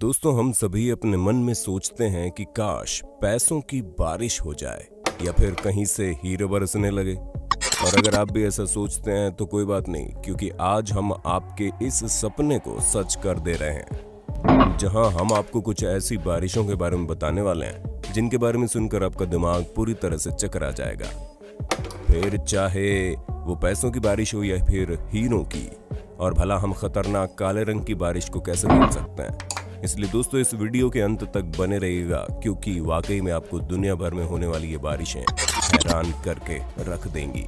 दोस्तों, हम सभी अपने मन में सोचते हैं कि काश पैसों की बारिश हो जाए या फिर कहीं से हीरे बरसने लगे। और अगर आप भी ऐसा सोचते हैं तो कोई बात नहीं, क्योंकि आज हम आपके इस सपने को सच कर दे रहे हैं, जहां हम आपको कुछ ऐसी बारिशों के बारे में बताने वाले हैं जिनके बारे में सुनकर आपका दिमाग पूरी तरह से चकरा जाएगा। फिर चाहे वो पैसों की बारिश हो या फिर हीरों की, और भला हम खतरनाक काले रंग की बारिश को कैसे भूल सकते हैं। इसलिए दोस्तों, इस वीडियो के अंत तक बने रहिएगा, क्योंकि वाकई में आपको दुनिया भर में होने वाली ये बारिशें हैरान करके रख देंगी।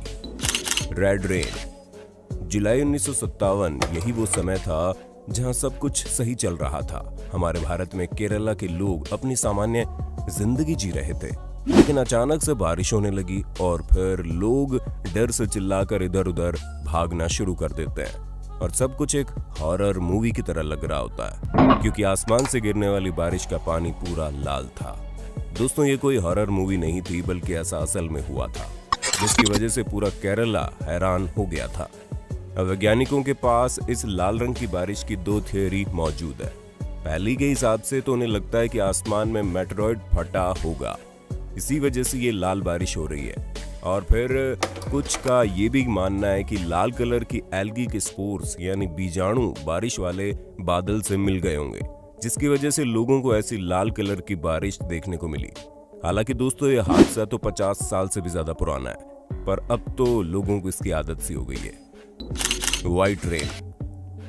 Red rain. जुलाई 1957 यही वो समय था जहां सब कुछ सही चल रहा था। हमारे भारत में केरला के लोग अपनी सामान्य जिंदगी जी रहे थे, लेकिन अचानक से बारिश होने लगी और फिर लोग डर से चिल्लाकर इधर उधर भागना शुरू कर देते हैं और सब कुछ एक हॉरर मूवी की तरह लग रहा होता है, क्योंकि आसमान से गिरने वाली बारिश का पानी पूरा लाल था। दोस्तों, ये कोई हॉरर मूवी नहीं थी, बल्कि ऐसा असल में हुआ था, जिसकी वजह से पूरा केरला हैरान हो गया था। वैज्ञानिकों के पास इस लाल रंग की बारिश की दो थियोरी मौजूद है। पहली के हिसाब से तो उन्हें लगता है कि आसमान में मेटेरॉइड फटा होगा, इसी वजह से ये लाल बारिश हो रही है। और फिर कुछ का ये भी मानना है कि लाल कलर की एल्गी के स्पोर्स यानी बीजाणु बारिश वाले बादल से मिल गए होंगे, जिसकी वजह से लोगों को ऐसी लाल कलर की बारिश देखने को मिली। हालांकि दोस्तों, ये हादसा तो 50 साल से भी ज्यादा पुराना है, पर अब तो लोगों को इसकी आदत सी हो गई है। White rain.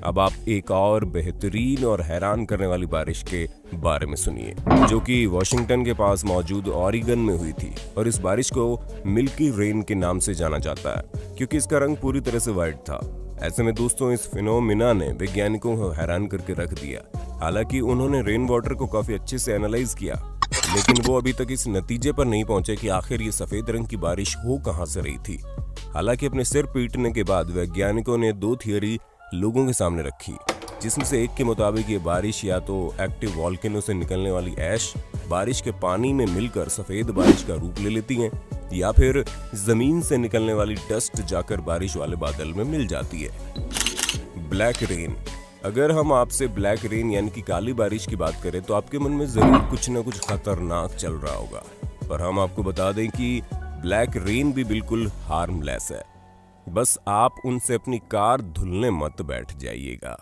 अब आप एक और बेहतरीन और हैरान करने वाली बारिश के बारे में सुनिए, जो कि वॉशिंगटन के पास मौजूद ऑरिगन में हुई थी। और इस बारिश को मिल्की रेन के नाम से जाना जाता है, क्योंकि इसका रंग पूरी तरह से व्हाइट था। ऐसे में दोस्तों, इस फिनोमिना ने वैज्ञानिकों को हैरान करके रख दिया। हालांकि उन्होंने रेन वाटर को काफी अच्छे से एनालाइज किया, लेकिन वो अभी तक इस नतीजे पर नहीं पहुंचे कि आखिर ये सफेद रंग की बारिश हो कहां से रही थी। हालांकि अपने सिर पीटने के बाद वैज्ञानिकों ने दो थियोरी लोगों के सामने रखी, जिसमें से एक के मुताबिक ये बारिश या तो एक्टिव वॉल्केनो से निकलने वाली ऐश बारिश के पानी में मिलकर सफेद बारिश का रूप ले लेती हैं, या फिर जमीन से निकलने वाली डस्ट जाकर बारिश वाले बादल में मिल जाती है। Black rain. अगर हम आपसे ब्लैक रेन यानी कि काली बारिश की बात करें तो आपके मन में जरूर कुछ न कुछ खतरनाक चल रहा होगा, पर हम आपको बता दें कि ब्लैक रेन भी बिल्कुल हार्मलेस है। बस आप उनसे अपनी कार धुलने मत बैठ जाइएगा।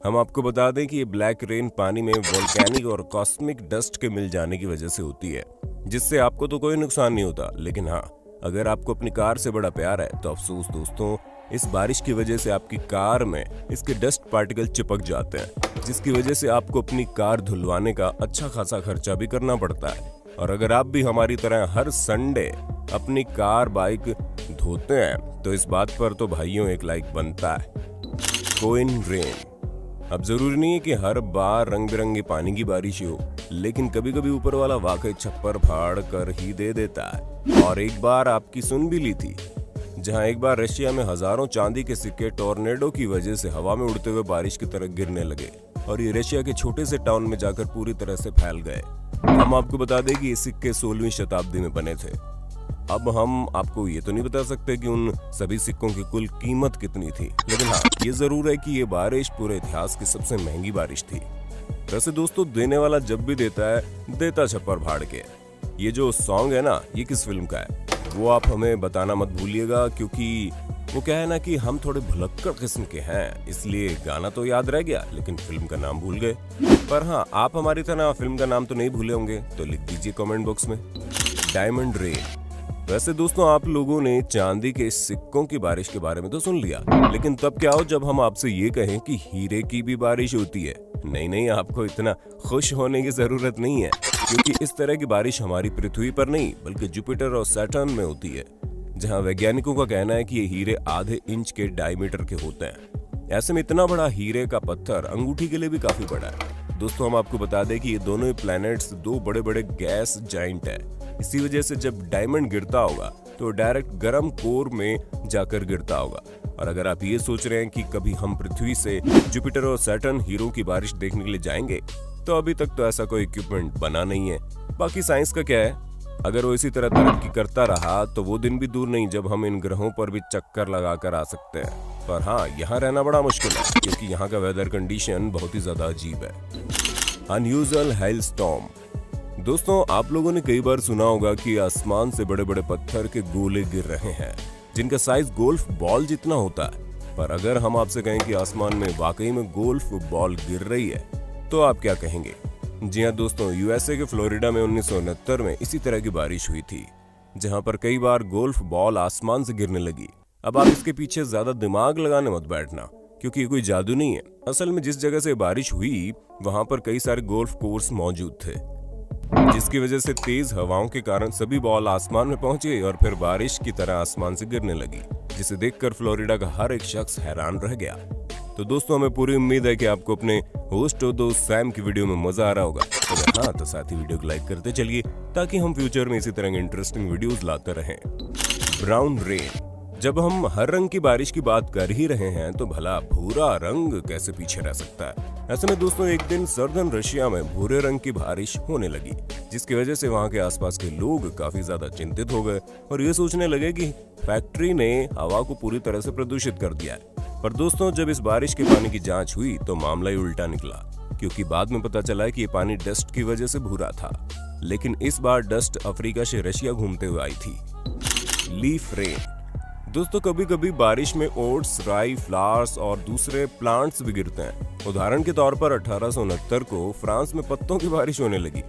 हम आपको बता दें कि ये ब्लैक रेन पानी में वोल्केनिक और कॉस्मिक डस्ट के मिल जाने की वजह से होती है, जिससे आपको तो कोई नुकसान नहीं होता। लेकिन हाँ, अगर आपको अपनी कार से बड़ा प्यार है तो अफसोस दोस्तों, इस बारिश की वजह से आपकी कार में इसके डस्ट पार्टिकल चिपक जाते हैं, जिसकी वजह से आपको अपनी कार धुलवाने का अच्छा खासा खर्चा भी करना पड़ता है। और अगर आप भी हमारी तरह हर संडे अपनी कार बाइक धोते हैं तो इस बात पर तो भाइयों एक लाइक बनता है। Coin rain. अब जरूरी नहीं है कि हर बार रंग बिरंगे पानी की बारिश हो, लेकिन कभी कभी ऊपर वाला वाकई छप्पर फाड़ कर ही दे देता है। और एक बार आपकी सुन भी ली थी, जहां एक बार रशिया में हजारों चांदी के सिक्के टॉर्नेडो की वजह से हवा में उड़ते हुए बारिश की तरह गिरने लगे और ये रशिया के छोटे से टाउन में जाकर पूरी तरह से फैल गए। हम आपको बता दें कि ये सिक्के 16वीं शताब्दी में बने थे। अब हम आपको ये तो नहीं बता सकते कि उन सभी सिक्कों की कुल कीमत कितनी थी, लेकिन हाँ, ये जरूर है कि ये बारिश पूरे इतिहास की सबसे महंगी बारिश थी। वैसे दोस्तों, देने वाला जब भी देता है, देता छप्पर फाड़ के। ये जो सॉन्ग है ना, ये किस फिल्म का है वो आप हमें बताना मत भूलिएगा, क्योंकि वो क्या है ना कि हम थोड़े भुलक्कड़ किस्म के हैं, इसलिए गाना तो याद रह गया लेकिन फिल्म का नाम भूल गए। पर हाँ, आप हमारी तरह फिल्म का नाम तो नहीं भूले होंगे, तो लिख दीजिए कमेंट बॉक्स में। Diamond rain. वैसे दोस्तों, आप लोगों ने चांदी के सिक्कों की बारिश के बारे में तो सुन लिया, लेकिन तब क्या हो जब हम आपसे ये कहें कि हीरे की भी बारिश होती है। नहीं, आपको इतना खुश होने की जरूरत नहीं है, क्योंकि इस तरह की बारिश हमारी पृथ्वी पर नहीं बल्कि जुपिटर और सैटर्न में होती है, जहां वैज्ञानिकों का कहना है कि ये हीरे आधे इंच के डायमीटर के होते हैं। ऐसे में इतना बड़ा हीरे का पत्थर अंगूठी के लिए भी काफी बड़ा है। दोस्तों, हम आपको बता दें कि ये दोनों ही प्लैनेट्स दो बड़े बड़े गैस जाइंट है। इसी वजह से जब डायमंड गिरता होगा तो डायरेक्ट गर्म कोर में जाकर गिरता होगा। और अगर आप ये सोच रहे हैं कि कभी हम पृथ्वी से जुपिटर और सैटर्न हीरो की बारिश देखने के लिए जाएंगे, तो अभी तक तो ऐसा कोई इक्विपमेंट बना नहीं है। बाकी साइंस का क्या है, अगर वो इसी तरह तरक्की करता रहा तो वो दिन भी दूर नहीं जब हम इन ग्रहों पर भी चक्कर लगाकर आ सकते हैं। पर हाँ, यहाँ रहना बड़ा मुश्किल है क्योंकि यहाँ का वेदर कंडीशन बहुत ही ज्यादा अजीब है। Unusual hailstorm. दोस्तों, आप लोगों ने कई बार सुना होगा कि आसमान से बड़े बड़े पत्थर के गोले गिर रहे हैं जिनका साइज गोल्फ बॉल जितना होता है। पर अगर हम आपसे कहें कि आसमान में वाकई में गोल्फ बॉल गिर रही है तो आप क्या कहेंगे? जी हाँ दोस्तों, यूएसए के फ्लोरिडा में 1969 में इसी तरह की बारिश हुई थी जहां पर कई बार गोल्फ बॉल आसमान से गिरने लगी। अब आप इसके पीछे ज्यादा दिमाग लगाने मत बैठना, क्योंकि ये कोई जादू नहीं है। असल में जिस जगह से बारिश हुई वहां पर कई सारे गोल्फ कोर्स मौजूद थे, जिसकी वजह से तेज हवाओं के कारण सभी बॉल आसमान में पहुंच गई और फिर बारिश की तरह आसमान से गिरने लगी, जिसे देखकर फ्लोरिडा का हर एक शख्स हैरान रह गया। तो दोस्तों, हमें पूरी उम्मीद है कि आपको अपने होस्ट और दोस्त सैम की वीडियो में मजा आ रहा होगा। अगर हाँ तो साथ ही वीडियो को लाइक करते चलिए ताकि हम फ्यूचर में इसी तरह के इंटरेस्टिंग वीडियोस लाते रहें। Brown rain. जब हम हर रंग की बारिश की बात कर ही रहे हैं तो भला भूरा रंग कैसे पीछे रह सकता है? ऐसे में दोस्तों, एक दिन सर्दर्न रशिया में भूरे रंग की बारिश होने लगी, जिसकी वजह से वहां के आसपास के लोग काफी ज्यादा चिंतित हो गए और ये सोचने लगे कि फैक्ट्री ने हवा को पूरी तरह से प्रदूषित कर दिया है। पर दोस्तों, जब इस बारिश के पानी की जांच हुई तो मामला ही उल्टा निकला, क्योंकि बाद में पता चला कि ये पानी डस्ट की वजह से भूरा था। लेकिन इस बार डस्ट अफ्रीका से रशिया घूमते हुए आई थी। Leaf rain. दोस्तों, कभी कभी बारिश में ओट्स, राई, फ्लावर्स और दूसरे प्लांट्स भी गिरते हैं। उदाहरण के तौर पर 1869 को फ्रांस में पत्तों की बारिश होने लगी।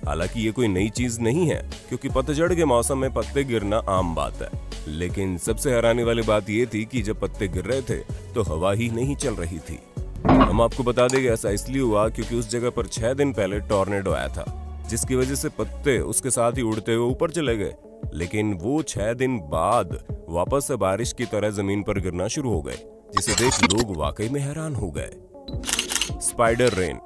हालांकि ये कोई नई चीज नहीं है, क्योंकि पतझड़ के मौसम में पत्ते गिरना आम बात है। लेकिन सबसे हैरानी वाली बात ये थी कि जब पत्ते गिर रहे थे तो हवा ही नहीं चल रही थी। हम आपको बता दें कि ऐसा इसलिए हुआ क्योंकि उस जगह पर 6 दिन पहले टॉर्नेडो आया था, जिसकी वजह से पत्ते उसके साथ ही उड़ते हुए ऊपर चले गए। लेकिन वो 6 दिन बाद वापस से बारिश की तरह जमीन पर गिरना शुरू हो गए, जिसे देख लोग वाकई में हैरान हो गए। Spider rain.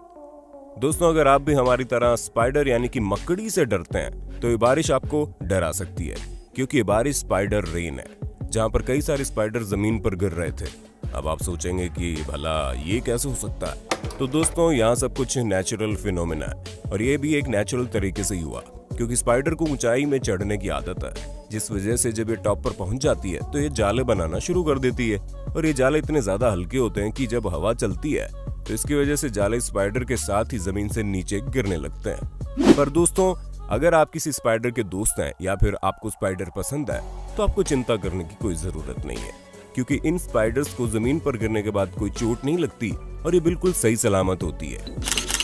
दोस्तों, अगर आप भी हमारी तरह स्पाइडर यानी कि मकड़ी से डरते हैं तो ये बारिश आपको डरा सकती है, क्योंकि ये बारिश स्पाइडर रेन है, जहां पर कई सारे स्पाइडर जमीन पर गिर रहे थे। अब आप सोचेंगे कि भला ये कैसे हो सकता है? तो दोस्तों, यहाँ सब कुछ नेचुरल फिनोमेना है और ये भी एक नेचुरल तरीके से हुआ, क्योंकि स्पाइडर को ऊंचाई में चढ़ने की आदत है, जिस वजह से जब ये टॉप पर पहुंच जाती है तो ये जाले बनाना शुरू कर देती है। और ये जाले इतने ज्यादा हल्के होते हैं कि जब हवा चलती है तो इसकी वजह से जाले स्पाइडर के साथ ही जमीन से नीचे गिरने लगते हैं। पर दोस्तों, अगर आप किसी स्पाइडर के दोस्त हैं या फिर आपको स्पाइडर पसंद है तो आपको चिंता करने की कोई जरूरत नहीं है, क्योंकि इन स्पाइडर्स को जमीन पर गिरने के बाद कोई चोट नहीं लगती और ये बिल्कुल सही सलामत होती है।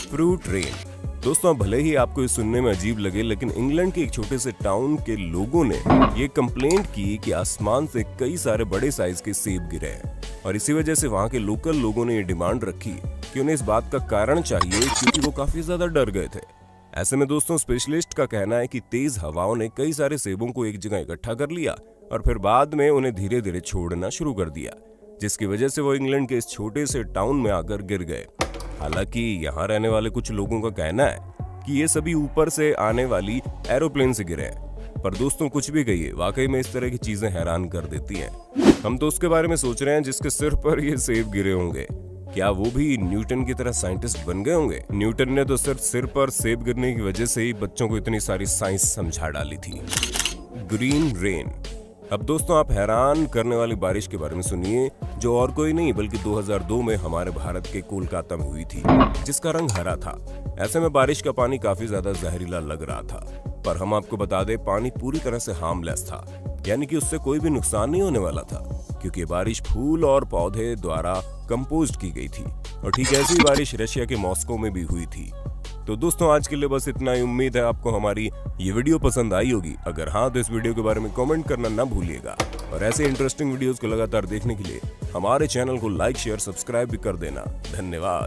Fruit rain. दोस्तों, भले ही आपको ये सुनने में अजीब लगे, लेकिन इंग्लैंड के एक छोटे से टाउन के लोगों ने ये कंप्लेंट की कि आसमान से कई सारे बड़े साइज के सेब गिरे हैं और इसी वजह से वहां के लोकल लोगों ने ये डिमांड रखी कि उन्हें इस बात का कारण चाहिए, क्योंकि वो काफी ज्यादा डर गए थे। ऐसे में दोस्तों, स्पेशलिस्ट का कहना है कि तेज हवाओं ने कई सारे सेबों को एक जगह इकट्ठा कर लिया और फिर बाद में उन्हें धीरे धीरे छोड़ना शुरू कर दिया, जिसकी वजह से वो इंग्लैंड के इस छोटे से टाउन में आकर गिर गए। हालांकि यहाँ रहने वाले कुछ लोगों का कहना है कि ये सभी ऊपर से आने वाली एरोप्लेन से गिरे हैं। पर दोस्तों, कुछ भी कहिए, वाकई में इस तरह की चीजें हैरान कर देती हैं। हम तो उसके बारे में सोच रहे हैं जिसके सिर पर ये सेब गिरे होंगे। क्या वो भी न्यूटन की तरह साइंटिस्ट बन गए होंगे? न्यूटन ने तो सिर्फ सिर पर सेब गिरने की वजह से ही बच्चों को इतनी सारी साइंस समझा डाली थी। Green rain. अब दोस्तों, आप हैरान करने वाली बारिश के बारे में सुनिए, जो और कोई नहीं बल्कि 2002 में हमारे भारत के कोलकाता में हुई थी, जिसका रंग हरा था। ऐसे में बारिश का पानी काफी ज्यादा जहरीला लग रहा था, पर हम आपको बता दें पानी पूरी तरह से हार्मलेस था, यानी कि उससे कोई भी नुकसान नहीं होने वाला था, क्योंकि बारिश फूल और पौधे द्वारा कंपोस्ट की गई थी। और ठीक ऐसी बारिश रशिया के मॉस्को में भी हुई थी। तो दोस्तों, आज के लिए बस इतना ही। उम्मीद है आपको हमारी ये वीडियो पसंद आई होगी। अगर हाँ तो इस वीडियो के बारे में कमेंट करना ना भूलिएगा और ऐसे इंटरेस्टिंग वीडियोस को लगातार देखने के लिए हमारे चैनल को लाइक, शेयर, सब्सक्राइब भी कर देना। धन्यवाद।